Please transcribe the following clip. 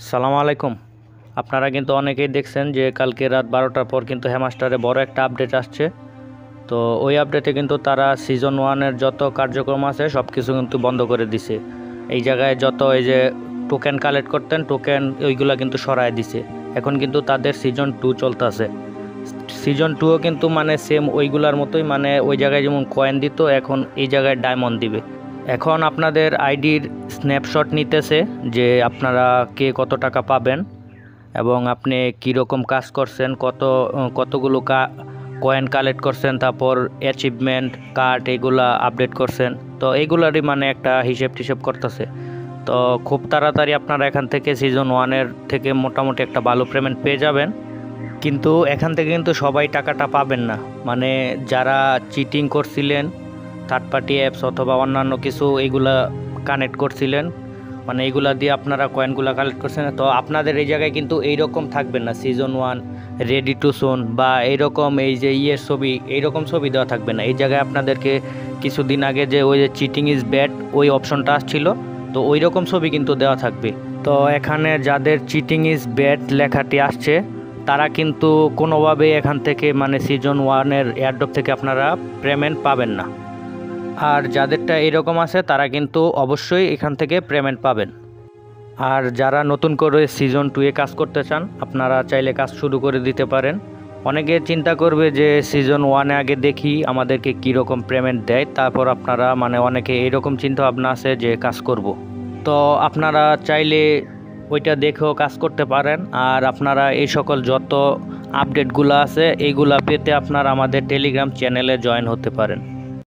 সালাম আলাইকুম। আপনারা কিন্তু অনেকেই দেখছেন যে কালকে রাত 12টার পর কিন্তু হ্যামাস্টারে বড় একটা আপডেট আসছে। তো ওই আপডেটে কিন্তু তারা সিজন 1-এর যত কার্যক্রম আছে সব কিছু কিন্তু বন্ধ করে দিছে। এই জায়গায় যত এই যে টোকেন কালেক্ট করতেন, টোকেন ওইগুলা কিন্তু সরায় দিছে। এখন কিন্তু তাদের সিজন 2 চলতেছে। সিজন 2ও কিন্তু মানে সেম ওইগুলার মতোই, মানে ওই জায়গায় যেমন কয়েন দিত এখন এই জায়গায় ডায়মন্ড দিবে। এখন আপনাদের আইডির স্ন্যাপশট নিতেছে যে আপনারা কে কত টাকা পাবেন এবং আপনি কীরকম কাজ করছেন, কতগুলো কয়েন কালেক্ট করছেন, তারপর অ্যাচিভমেন্ট কার্ড এগুলা আপডেট করছেন। তো এইগুলারই মানে একটা হিসেব করতেছে। তো খুব তাড়াতাড়ি আপনারা এখান থেকে সিজন 1-এর থেকে মোটামুটি একটা ভালো পেমেন্ট পেয়ে যাবেন। কিন্তু এখান থেকে কিন্তু সবাই টাকাটা পাবেন না। মানে যারা চিটিং করছিলেন, থার্ড পার্টি অ্যাপস অথবা অন্যান্য কিছু এইগুলা কানেক্ট করছিলেন, মানে এইগুলা দিয়ে আপনারা কয়েনগুলা কালেক্ট করছেন, তো আপনাদের এই জায়গায় কিন্তু এইরকম থাকবেন না সিজন 1 রেডি টু সোন বা এইরকম এই যে ছবি, এইরকম ছবি দেওয়া থাকবে না। এই জায়গায় আপনাদেরকে কিছুদিন আগে যে ওই যে চিটিং ইজ ব্যাড ওই অপশনটা আসছিল, তো ওই রকম ছবি কিন্তু দেওয়া থাকবে। তো এখানে যাদের চিটিং ইজ ব্যাড লেখাটি আসছে তারা কিন্তু কোনোভাবে এখান থেকে মানে সিজন 1-এর এয়ারড্রপ থেকে আপনারা পেমেন্ট পাবেন না। আর যাদেরটা এরকম আছে তারা কিন্তু অবশ্যই এখান থেকে পেমেন্ট পাবেন। আর যারা নতুন করে সিজন 2-এ কাজ করতে চান আপনারা চাইলে কাজ শুরু করে দিতে পারেন। অনেকে চিন্তা করবে যে সিজন 1-এ আগে দেখি আমাদেরকে কীরকম পেমেন্ট দেয়, তারপর আপনারা মানে অনেকে এইরকম চিন্তা ভাবনা আছে যে কাজ করব। তো আপনারা চাইলে ওইটা দেখেও কাজ করতে পারেন। আর আপনারা এই সকল যত আপডেটগুলো আছে এইগুলা পেতে আপনারা আমাদের টেলিগ্রাম চ্যানেলে জয়েন হতে পারেন।